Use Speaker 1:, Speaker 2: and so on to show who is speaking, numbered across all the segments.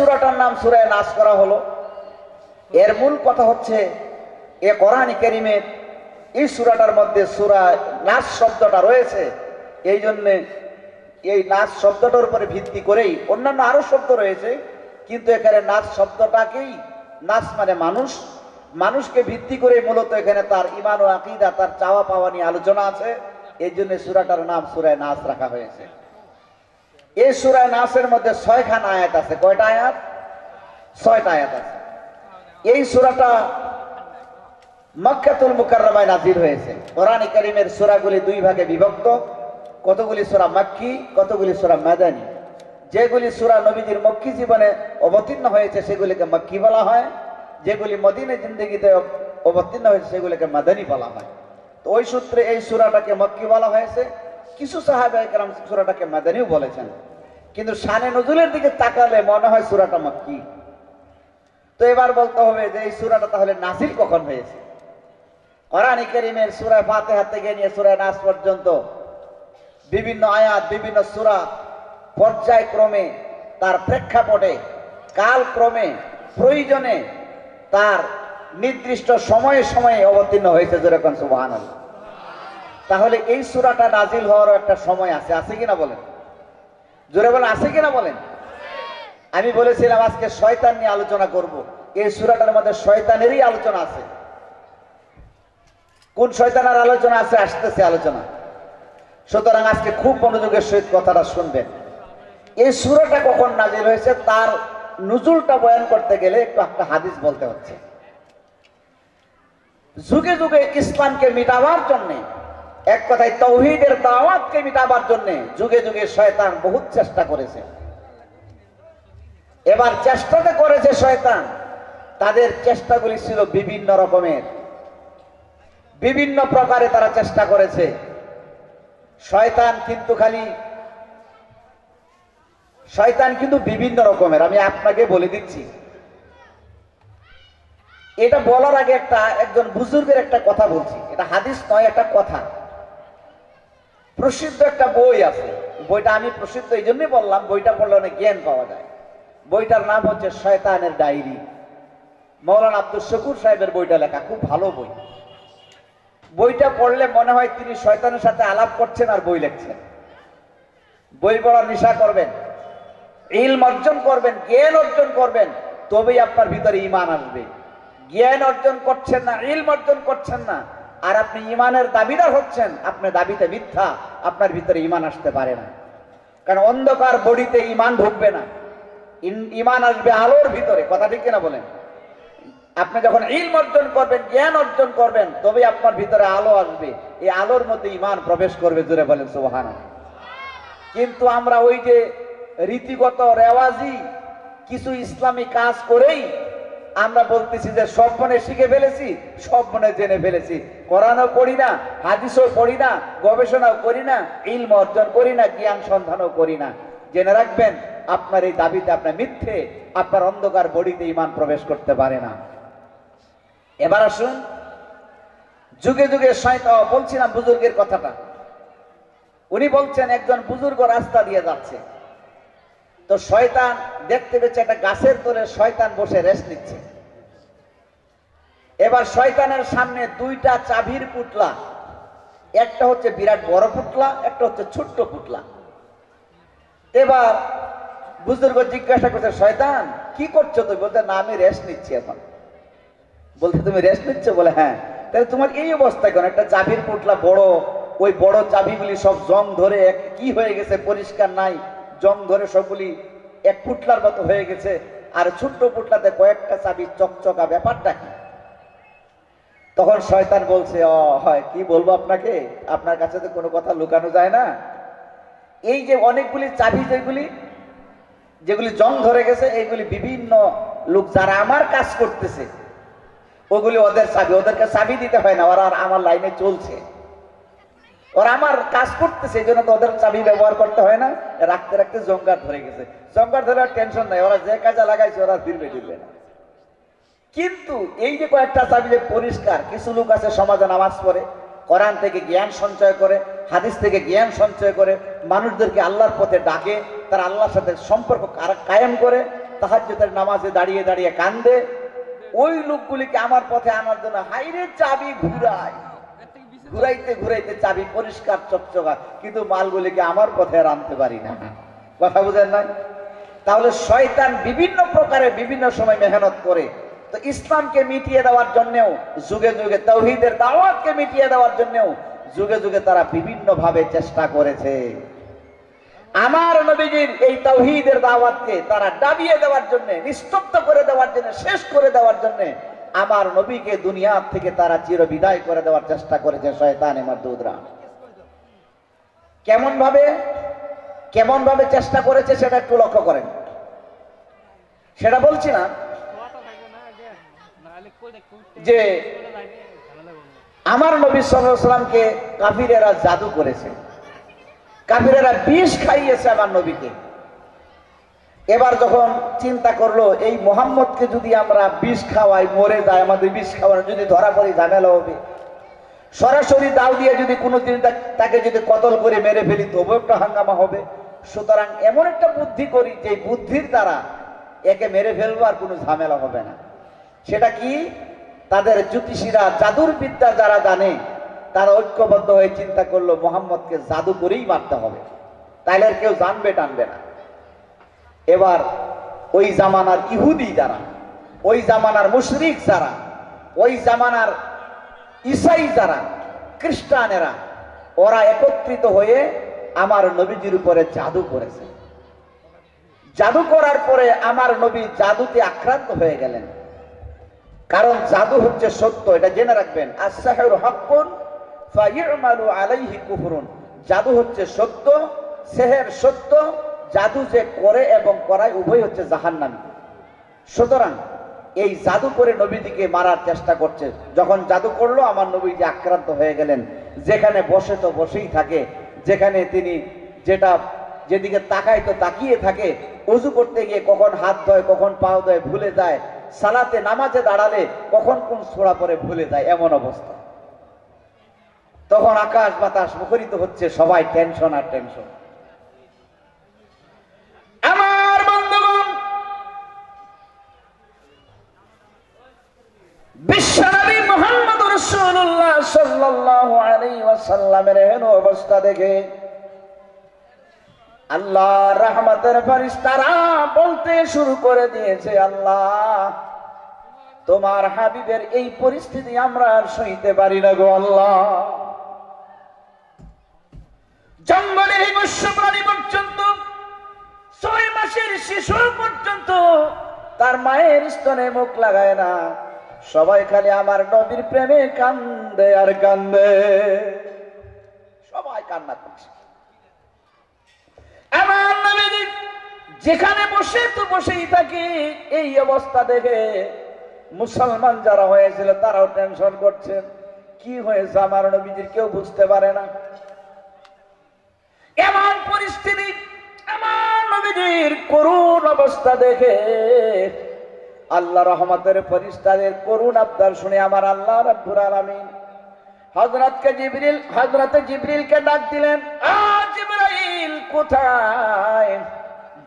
Speaker 1: সূরাটার নাম সূরা নাস করা হলো। এর মূল কথা হচ্ছে এ কোরআন কারীমের এই সূরাটার মধ্যে সূরা নাস শব্দটা রয়েছে, এই জন্য এই নাস শব্দটার উপরে ভিত্তি করেই অন্যান্য আরো শব্দ রয়েছে, কিন্তু এখানে নাস শব্দটাকেই, নাস মানে মানুষ, মানুষকে ভিত্তি করে মূলত এখানে তার ঈমান ও আকীদা, তার চাওয়া পাওয়া নিয়ে আলোচনা আছে। এই জন্য সূরাটার নাম সূরা নাস রাখা হয়েছে। এই সূরা নাসের মধ্যে 6 খান আয়াত আছে। কয়টা আয়াত? 6টা আয়াত আছে। এই সূরাটা মক্কাতুল মুকাররমায় নাযিল হয়েছে। কোরআন কারীমের সূরাগুলি দুই ভাগে বিভক্ত, কতগুলি সূরা মক্কি, কতগুলি সূরা মাদানী। যেগুলি সূরা নবীজির মক্কি জীবনে অবতীর্ণ হয়েছে সেগুলিকে মক্কি বলা হয়, যেগুলি মদিনা জিন্দেগিতে অবতীর্ণ হয়েছে সেগুলিকে মাদানী বলা হয়। তো ওই সূত্রে এই সূরাটাকে মক্কি বলা হয়েছে। কিছু সাহাবায়ে কেরাম সূরাটাকে মাদানীও বলেছেন, কিন্তু শানে নজুলের দিকে তাকালে মনে হয় সূরাটা মক্কি। তো এবার বলতে হবে যে এই সূরাটা তাহলে নাযিল কখন হয়েছে? কোরআন কারীমের সূরা ফাতিহা থেকে নিয়ে সূরা নাস পর্যন্ত বিভিন্ন আয়াত, বিভিন্ন সূরা পর্যায়ক্রমে তার প্রেক্ষাপটে, কালক্রমে, প্রয়োজনে তার নির্দিষ্ট সময়ে সময়ে অবতীর্ণ হয়েছে। যেরকম সুবহানাল্লাহ। তাহলে এই সূরাটা নাযিল হওয়ার একটা সময় আছে, আছে কিনা বলেন? জোরে বলেন, আছে কিনা বলেন? আমি বলেছিলাম আজকে শয়তান নিয়ে আলোচনা করব। এই সূরাটার মধ্যে শয়তানেরই আলোচনা আছে। কোন শয়তানের আলোচনা আছে? আসতেছে আলোচনা। সুতরাং আজকে খুব মনোযোগের সহিত কথাটা শুনবেন। এই সূরাটা কখন নাযিল হয়েছে তার নুজুলটা বয়ান করতে গেলে একটু একটা হাদিস বলতে হচ্ছে। যুগে যুগে ইসলামকে মিটাবার জন্য, এক কথায় তাওহীদের দাওয়াতকে মিটাবার জন্য যুগে যুগে শয়তান বহুত চেষ্টা করেছে। এবার চেষ্টাতে করেছে শয়তান, তাদের চেষ্টাগুলি ছিল বিভিন্ন রকমের, বিভিন্ন প্রকারে তারা চেষ্টা করেছে। শয়তান কিন্তু বিভিন্ন রকমের। আমি আপনাকে বলে দিচ্ছি, এটা বলার আগে একজন বুজুর্গের একটা কথা বলছি। এটা হাদিস নয়, একটা কথা। প্রসিদ্ধ একটা বই আছে, বইটা আমি প্রসিদ্ধ এই জন্যই বললাম, বইটা পড়লে অনেক জ্ঞান পাওয়া যায়। বইটার নাম হচ্ছে শয়তানের ডায়েরি। মাওলানা আব্দুল শুকুর সাহেবের বইটা লেখা, খুব ভালো বই। বইটা পড়লে মনে হয় তিনি শয়তানের সাথে আলাপ করছেন আর বই লিখছেন। বই পড়ার নেশা করবেন, ইলম অর্জন করবেন, জ্ঞান অর্জন করবেন, তবেই আপনার ভিতরে ঈমান আসবে। জ্ঞান অর্জন করছেন না, ইলম অর্জন করছেন না, আর আপনি ঈমানের দাবিদার হচ্ছেন, আপনার দাবিতে মিথ্যা, আপনার ভিতরে ঈমান আসতে পারে না। কারণ অন্ধকার বডিতে ঈমান ঢুকবে না, ঈমান আসবে আলোর ভিতরে। কথা ঠিক কিনা বলেন? আপনি যখন ইলম অর্জন করবেন, জ্ঞান অর্জন করবেন, তবেই আপনার ভিতরে আলো আসবে। এই আলোর মধ্যে ঈমান প্রবেশ করবে। জোরে বলেন সুবহানাল্লাহ। কিন্তু আমরা ওই যে রীতিগত রেওয়াজি কিছু ইসলামী কাজ করেই আমরা বলতেছি যে সব মনে শিখে ফেলেছি, সব মনে জেনে ফেলেছি। কোরআনও পড়ি না, হাদিসও পড়ি না, গবেষণাও করি না, ইলম অর্জন করি না, জ্ঞান সন্ধানও করি না। জেনে রাখবেন, আপনার এই দাবিতে আপনার মিথ্যে, আপনার অন্ধকার বডিতে ঈমান প্রবেশ করতে পারে না। এবার আসুন, যুগে যুগে শয়তান, বলছিলাম বুজুর্গের কথাটা। উনি বলছেন একজন বুজুর্গ রাস্তা দিয়ে যাচ্ছে, তো শয়তান দেখতে পেয়েছে একটা গাছের তলে শয়তান বসে রেস্ট নিচ্ছে। এবার শয়তানের সামনে দুইটা চাবির পুতলা, একটা হচ্ছে বিরাট বড় পুতলা, একটা হচ্ছে ছোট্ট পুতলা। এবার বুজুর্গ জিজ্ঞাসা করছে, শয়তান কি করছো তুমি? বলতে, না আমি রেস্ট নিচ্ছি এখন। বলতে, তুমি রেস্ট নিচ্ছ? বলে, হ্যাঁ। তাহলে তোমার এই অবস্থা কেন? একটা চাবির পুতলা বড়, ওই বড় চাবিগুলি সব জং ধরে কি হয়ে গেছে, পরিষ্কার নাই, জং ধরে সবগুলি এক পুটলার মতো হয়ে গেছে, আর ছোট্ট পুটলাতে কয়েকটা চাবি চকচকা, ব্যাপারটা কি? তখন শয়তান বলছে, হয় কি বলবো আপনাকে, আপনার কাছে তো কোনো কথা লুকানো যায় না। এই যে অনেকগুলি চাবি যেগুলি জং ধরে গেছে, এইগুলি বিভিন্ন লোক যারা আমার কাজ করতেছে, ওগুলি ওদের চাবি, ওদেরকে চাবি দিতে হয় না, ওরা আমার লাইনে চলছে, ওরা আমার কাজ করতেছে, এই জন্য তো ওদের চাবি ব্যবহার করতে হয় না। রাখতে রাখতে জঙ্গার ধরে গেছে, জঙ্গার ধরে আর টেনশন নাই, ওরা যে কাজে লাগাইছে ওরা ফিরবে না। কিন্তু এই যে কয়েকটা চাবি যে পরিষ্কার, কিছু লোক আছে সমাজে নামাজ পড়ে, কোরআন থেকে জ্ঞান সঞ্চয় করে, হাদিস থেকে জ্ঞান সঞ্চয় করে, মানুষদেরকে আল্লাহর পথে ডাকে, তারা আল্লাহর সাথে সম্পর্ক কায়েম করে, তাহাজ্জুদের নামাজে দাঁড়িয়ে দাঁড়িয়ে কান্দে, ওই লোকগুলিকে আমার পথে আনার জন্য হাইরে চাবি ঘুরায়, ঘুরাইতে ঘুরাইতে চাবি পরিষ্কার চকচকা, কিন্তু মালগুলিকে আমার পথে আর আনতে পারি না। কথা বুঝেন নাই? তাহলে শয়তান বিভিন্ন প্রকারে বিভিন্ন সময় মেহনত করে। তো ইসলামকে মিটিয়ে দেওয়ার জন্যও যুগে যুগে, তাওহীদের দাওয়াতকে মিটিয়ে দেওয়ার জন্যও যুগে যুগে তারা বিভিন্ন ভাবে চেষ্টা করেছে। আমার নবীজির এই তাওহীদের দাওয়াতকে তারা দাবিয়ে দেওয়ার জন্য, নিস্তব্ধ করে দেওয়ার জন্য, শেষ করে দেওয়ার জন্য আমার নবীকে দুনিয়া থেকে তারা চিরবিদায় করে দেওয়ার চেষ্টা করেছে শয়তানে মারদুদরা। কেমন ভাবে চেষ্টা করেছে সেটা একটু লক্ষ্য করেন। সেটা বলছি না যে আমার নবী সাল্লাল্লাহু আলাইহি ওয়াসাল্লামকে কাফিরেরা জাদু করেছে, কাফিরেরা বিষ খাইয়েছে আমার নবীকে। এবার যখন চিন্তা করলো এই মুহাম্মদকে যদি আমরা বিষ খাওয়াই, মরে যায়, আমাদের বিষ খাওয়ানো যদি ধরা পড়ে ঝামেলা হবে, সরাসরি দাও দিয়ে যদি কোনোদিন তাকে যদি কতল করে মেরে ফেলি তবু একটা হাঙ্গামা হবে। সুতরাং এমন একটা বুদ্ধি করি যে বুদ্ধির দ্বারা একে মেরে ফেলবো আর কোনো ঝামেলা হবে না। সেটা কি? তাদের জ্যোতিষীরা, জাদুর বিদ্যা যারা জানে তারা ঐক্যবদ্ধ হয়ে চিন্তা করলো মুহাম্মদকে জাদু করেই মারতে হবে, তাইলে আর কেউ জানবে টানবে না। এবার ওই জামানার ইহুদি যারা, ওই জামানার মুশরিক যারা, ওই জামানার ঈসাই যারা, খ্রিস্টানেরা, ওরা একত্রিত হয়ে আমার নবীজির উপরে জাদু করেছে। জাদু করার পরে আমার নবী জাদুতে আক্রান্ত হয়ে গেলেন। কারণ জাদু হচ্ছে সত্য, এটা জেনে রাখবেন। আস-সাহরু হাক্কুন ফায়ুমালু আলাইহি কুফরুন। জাদু হচ্ছে সত্য, সেহের সত্য, জাদু যে করে এবং করায় উভয় হচ্ছে জাহান্নামী। সুতরাং এই জাদু করে নবীজিকে মারার চেষ্টা করছে। যখন জাদু করলো আমার নবীজি আক্রান্ত হয়ে গেলেন। যেখানে বসে তো বসেই থাকে, যেখানে তিনি যেদিকে তাকায় তো তাকিয়ে থাকে, ওযু করতে গিয়ে কখন হাত ধোয়, কখন পাও ধোয় ভুলে যায়, সালাতে নামাজে দাঁড়ালে কখন কোন সূরা পড়ে ভুলে যায়, এমন অবস্থা। তখন আকাশ বাতাস মুখরিত হচ্ছে, সবাই টেনশন আর টেনশন। আমার বন্ধুগণ, বিশ্বনবী মুহাম্মদ রাসূলুল্লাহ সাল্লাল্লাহু আলাইহি ওয়াসাল্লামের এমন অবস্থা দেখে আল্লাহর রহমতের ফেরেশতারা বলতে শুরু করে দিয়েছে, আল্লাহ তোমার হাবিবের এই পরিস্থিতি আমরা আর সইতে পারি না গো আল্লাহ। জঙ্গলের এই পোষ্য প্রাণী পর্যন্ত, 6 মাসের শিশু পর্যন্ত তার মায়ের স্তনে মুখ লাগায় না, সবাই খালি আমার নবীর প্রেমে কান্দে আর কান্দে, সবাই কান্না করছে। আমার নবী যেখানে বসে তো বসেই থাকে। এই অবস্থা দেখে মুসলমান যারা হয়েছিল তারাও টেনশন করছেন, কি হয়েছে আমার নবীজির কেউ বুঝতে পারে না। এমন পরিস্থিতি, আমার নবীজির করুণ অবস্থা দেখে আল্লাহ রহমতের ফেরেশতাদের করুণ আবদার শুনে আমার আল্লাহ রাব্বুল আলামিন হযরতে জিবরিলকে ডাক দিলেন। জিবরাইল কোথায়?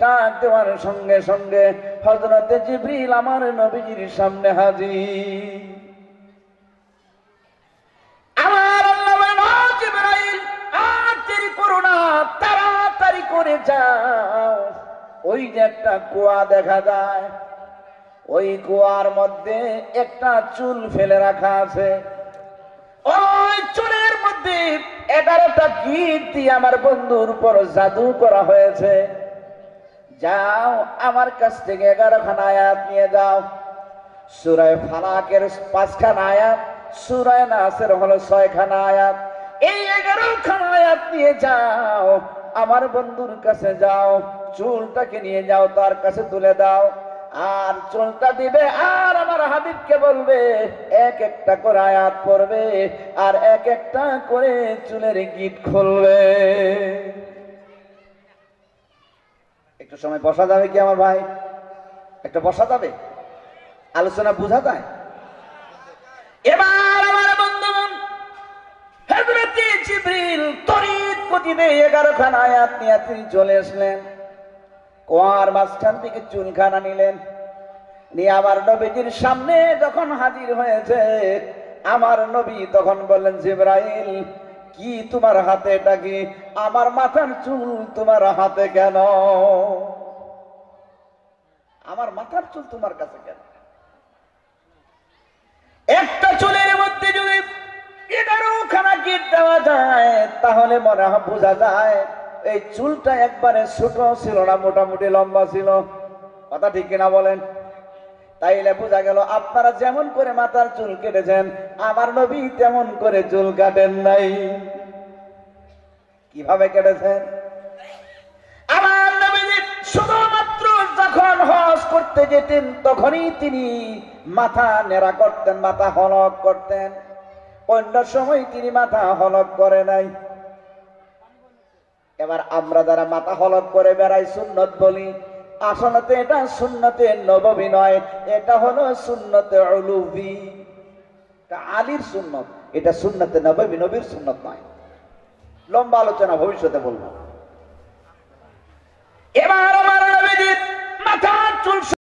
Speaker 1: ডাক দেওয়ার সঙ্গে সঙ্গে হযরতে জিবরিল আমার নবীজির সামনে হাজির। আমার আল্লাহ বলেন, জিবরাইল আর দেরি করো না, তাড়াতাড়ি করে যাও। ওই যে একটা কুয়া দেখা যায়, ওই কুয়ার মধ্যে একটা চুল ফেলে রাখা আছে। ওই চুলের মধ্যে 11টা গিট দিয়ে আমার বন্ধুর উপর জাদু করা হয়েছে। যাও আমার কাছ থেকে 11খানা আয়াত নিয়ে যাও। সূরা ফালাকের 5খানা আয়াত, সূরা নাসের হলো 6খানা আয়াত। এই 11খানা আয়াত নিয়ে যাও, আমার বন্ধুর কাছে যাও, চুলটাকে নিয়ে যাও, তার কাছে তুলে দাও। আর চুলটা দিবে, আর আমার হাবিবকে বলবে এক একটা করে আয়াত পড়বে, আর এক একটা করে চুলের গিট খুলবে। একটু সময় বসা যাবে কি আমার ভাই? একটা বসা যাবে, আলোচনা বোঝা যায়। এবার আমার বন্ধুগণ, হযরতে জিবরিল তড়িৎ গতিতে 11খানা আয়াত নিয়ে তিনি চলে আসলেন। কুয়ার মাঝখান থেকে চুলখানা নিলেন, নিয়ে আমার নবীজির সামনে যখন হাজির হয়েছে, আমার নবী তখন বললেন, জিবরাইল কি তোমার হাতে? এটা কি? আমার মাথার চুল তোমার হাতে কেন? আমার মাথার চুল তোমার কাছে কেন? একটা চুলের মধ্যে যদি 11খানা গিট দেওয়া যায় তাহলে মনে হয় বোঝা যায় এই চুলটা একবারে ছোট ছিল না, মোটামুটি লম্বা ছিল। কথা ঠিক কিনা বলেন? তাইলে বোঝা গেল আপনারা যেমন করে মাথার চুল কেটেছেন আমার নবী তেমন করে চুল কাটেন নাই। কিভাবে কেটেছেন? আমার নবী শুধুমাত্র যখন হজ করতে যেতেন তখনই তিনি মাথা নেড়া করতেন, মাথা হলক করতেন, অন্য সময় তিনি মাথা হলক করে নাই। এবার আমরা যারা মাথা হলক করে বেড়াই সুন্নত বলি, আসলে এটা সুন্নতে নববী নয়, এটা হলো সুন্নতে উলুভি। এটা আলীর সুন্নত, এটা সুন্নতে নববী, নবীর সুন্নত নয়। লম্বা আলোচনা ভবিষ্যতে বলবো।